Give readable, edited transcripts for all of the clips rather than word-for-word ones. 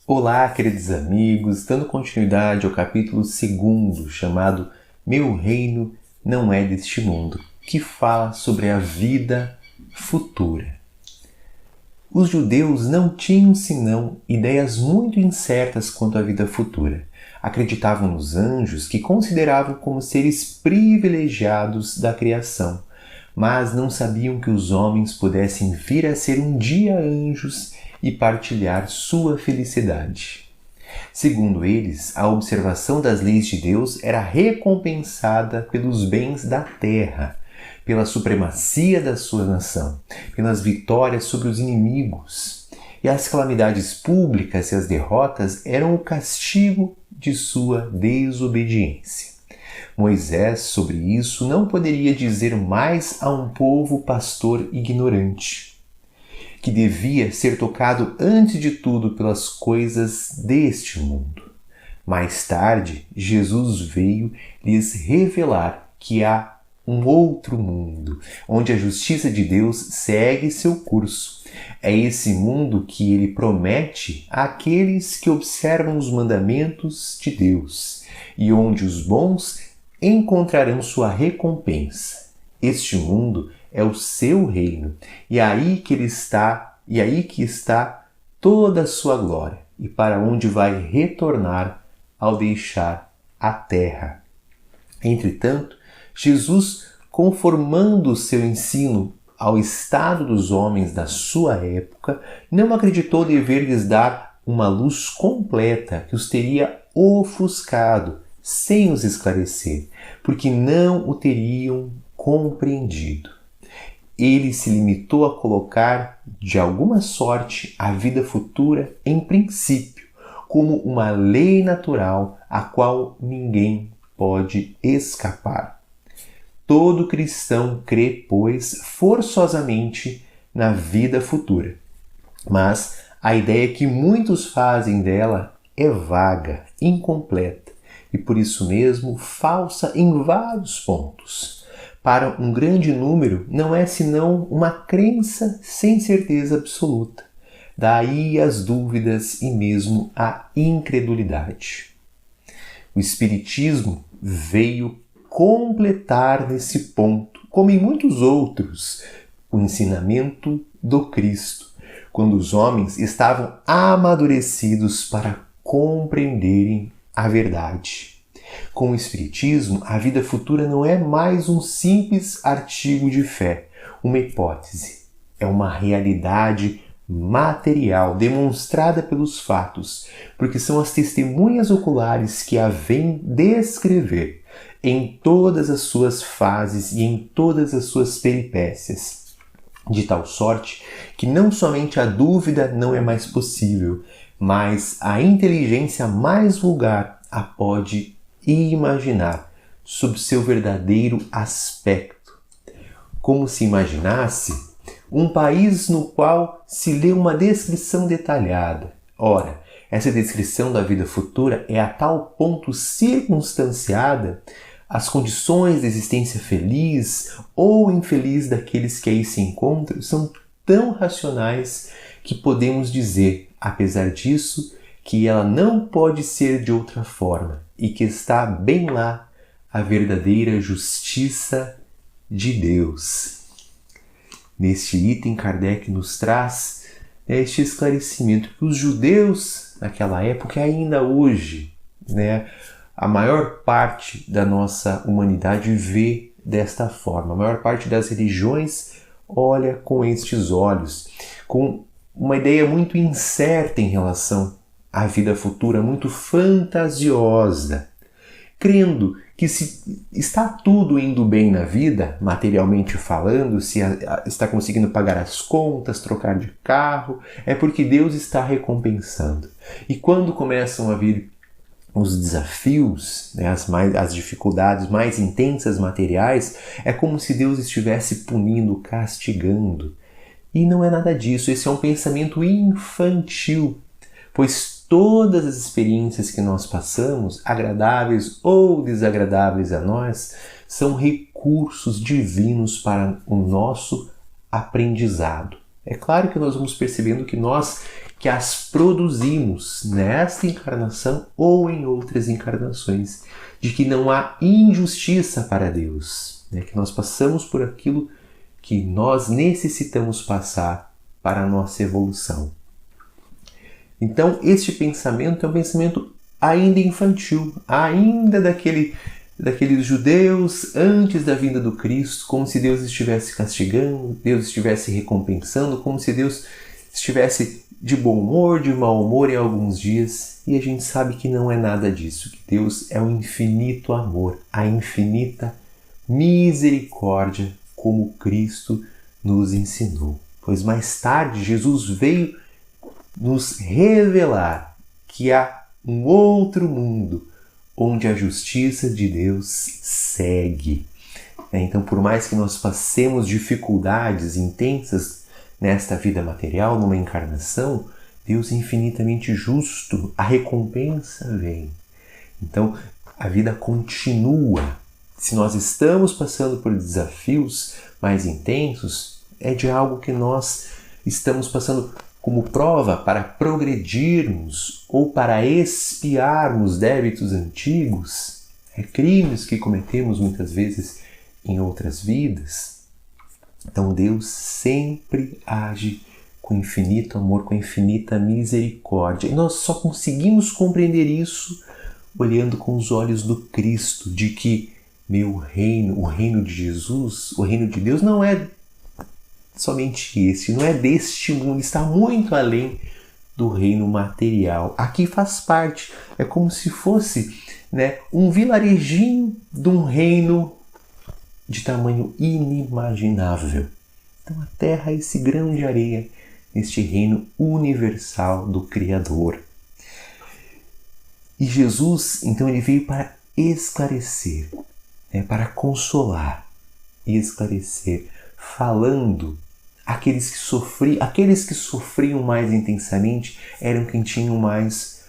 Olá, queridos amigos, dando continuidade ao capítulo 2, chamado Meu Reino Não É Deste Mundo, que fala sobre a vida futura. Os judeus não tinham senão ideias muito incertas quanto à vida futura. Acreditavam nos anjos, que consideravam como seres privilegiados da criação, mas não sabiam que os homens pudessem vir a ser um dia anjos e partilhar sua felicidade. Segundo eles, a observação das leis de Deus era recompensada pelos bens da terra, pela supremacia da sua nação, pelas vitórias sobre os inimigos. E as calamidades públicas e as derrotas eram o castigo de sua desobediência. Moisés, sobre isso, não poderia dizer mais a um povo pastor ignorante, que devia ser tocado antes de tudo pelas coisas deste mundo. Mais tarde, Jesus veio lhes revelar que há um outro mundo, onde a justiça de Deus segue seu curso. É esse mundo que ele promete àqueles que observam os mandamentos de Deus, e onde os bons encontrarão sua recompensa. Este mundo é o seu reino, e aí que está toda a sua glória, e para onde vai retornar ao deixar a terra. Entretanto, Jesus, conformando o seu ensino ao estado dos homens da sua época, não acreditou dever lhes dar uma luz completa que os teria ofuscado, sem os esclarecer, porque não o teriam compreendido. Ele se limitou a colocar, de alguma sorte, a vida futura em princípio, como uma lei natural a qual ninguém pode escapar. Todo cristão crê, pois, forçosamente na vida futura. Mas a ideia que muitos fazem dela é vaga, incompleta e, por isso mesmo, falsa em vários pontos. Para um grande número, não é senão uma crença sem certeza absoluta. Daí as dúvidas e mesmo a incredulidade. O Espiritismo veio completar nesse ponto, como em muitos outros, o ensinamento do Cristo, quando os homens estavam amadurecidos para compreenderem a verdade. Com o Espiritismo, a vida futura não é mais um simples artigo de fé, uma hipótese. É uma realidade material, demonstrada pelos fatos, porque são as testemunhas oculares que a vêm descrever em todas as suas fases e em todas as suas peripécias, de tal sorte que não somente a dúvida não é mais possível, mas a inteligência mais vulgar a pode imaginar sob seu verdadeiro aspecto. Como se imaginasse um país no qual se lê uma descrição detalhada. Ora, essa descrição da vida futura é a tal ponto circunstanciada as condições de existência feliz ou infeliz daqueles que aí se encontram são tão racionais que podemos dizer, apesar disso, que ela não pode ser de outra forma e que está bem lá a verdadeira justiça de Deus. Neste item, Kardec nos traz este esclarecimento que os judeus naquela época e ainda hoje, a maior parte da nossa humanidade vê desta forma. A maior parte das religiões olha com estes olhos, com uma ideia muito incerta em relação à vida futura, muito fantasiosa, crendo que se está tudo indo bem na vida, materialmente falando, se está conseguindo pagar as contas, trocar de carro, é porque Deus está recompensando. E quando começam a vir os desafios, as dificuldades mais intensas materiais, é como se Deus estivesse punindo, castigando. E não é nada disso, esse é um pensamento infantil, pois todas as experiências que nós passamos, agradáveis ou desagradáveis a nós, são recursos divinos para o nosso aprendizado. É claro que nós vamos percebendo que nós que as produzimos nesta encarnação ou em outras encarnações, de que não há injustiça para Deus, né? Que nós passamos por aquilo que nós necessitamos passar para a nossa evolução. Então, este pensamento é um pensamento ainda infantil, ainda daqueles judeus antes da vinda do Cristo, como se Deus estivesse castigando, Deus estivesse recompensando, como se Deus estivesse de bom humor, de mau humor em alguns dias. E a gente sabe que não é nada disso, que Deus é o infinito amor, a infinita misericórdia, como Cristo nos ensinou. Pois mais tarde Jesus veio nos revelar que há um outro mundo onde a justiça de Deus segue. Então, por mais que nós passemos dificuldades intensas nesta vida material, numa encarnação, Deus é infinitamente justo, a recompensa vem. Então, a vida continua. Se nós estamos passando por desafios mais intensos, é de algo que nós estamos passando como prova para progredirmos ou para expiarmos débitos antigos, crimes que cometemos muitas vezes em outras vidas. Então Deus sempre age com infinito amor, com infinita misericórdia. E nós só conseguimos compreender isso olhando com os olhos do Cristo, de que meu reino, o reino de Jesus, o reino de Deus não é somente este, não é deste mundo, está muito além do reino material. Aqui faz parte, é como se fosse, né, um vilarejinho de um reino de tamanho inimaginável. Então a Terra é esse grão de areia neste reino universal do Criador. E Jesus, então, ele veio para esclarecer, para consolar e esclarecer, falando. Aqueles que sofriam mais intensamente eram quem tinham mais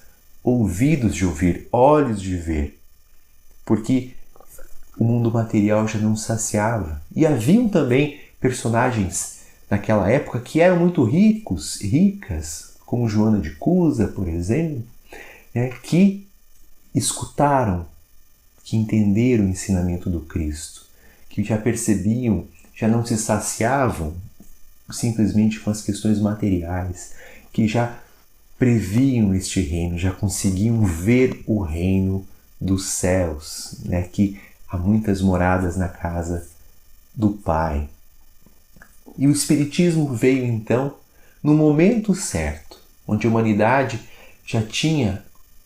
ouvidos de ouvir, olhos de ver, porque o mundo material já não saciava. E haviam também personagens naquela época que eram muito ricas, como Joana de Cusa, por exemplo, que escutaram, que entenderam o ensinamento do Cristo, que já percebiam, já não se saciavam simplesmente com as questões materiais, que já previam este reino, já conseguiam ver o reino dos céus, que há muitas moradas na casa do Pai. E o Espiritismo veio então no momento certo, onde a humanidade já tinha,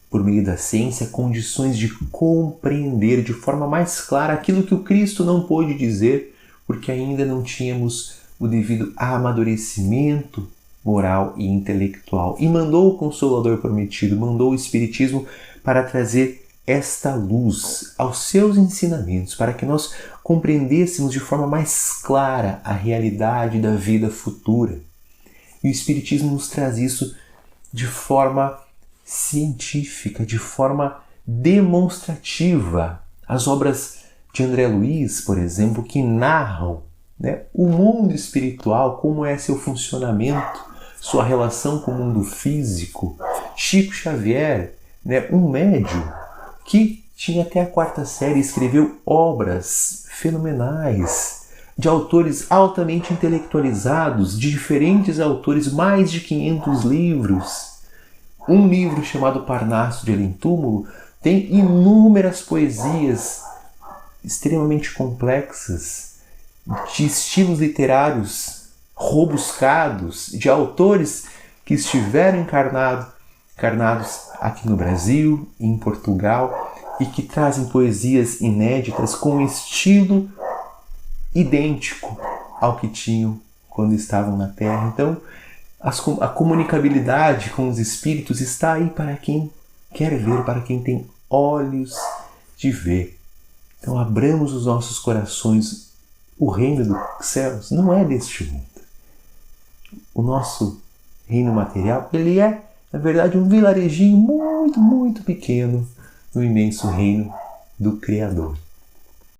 por meio da ciência, condições de compreender de forma mais clara aquilo que o Cristo não pôde dizer, porque ainda não tínhamos o devido amadurecimento moral e intelectual. E mandou o Consolador prometido, mandou o Espiritismo para trazer esta luz aos seus ensinamentos, para que nós compreendêssemos de forma mais clara a realidade da vida futura. E o Espiritismo nos traz isso de forma científica, de forma demonstrativa. As obras de André Luiz, por exemplo, que narram o mundo espiritual, como é seu funcionamento, sua relação com o mundo físico. Chico Xavier, um médium que tinha até a 4ª série, escreveu obras fenomenais de autores altamente intelectualizados, de diferentes autores, mais de 500 livros. Um livro chamado Parnaso de Além Túmulo tem inúmeras poesias extremamente complexas, de estilos literários robuscados, de autores que estiveram encarnados aqui no Brasil e em Portugal e que trazem poesias inéditas com um estilo idêntico ao que tinham quando estavam na Terra. Então, a comunicabilidade com os espíritos está aí para quem quer ver, para quem tem olhos de ver. Então, abramos os nossos corações. O reino dos céus não é deste mundo. O nosso reino material, ele é, na verdade, um vilarejinho muito, muito pequeno no imenso reino do Criador.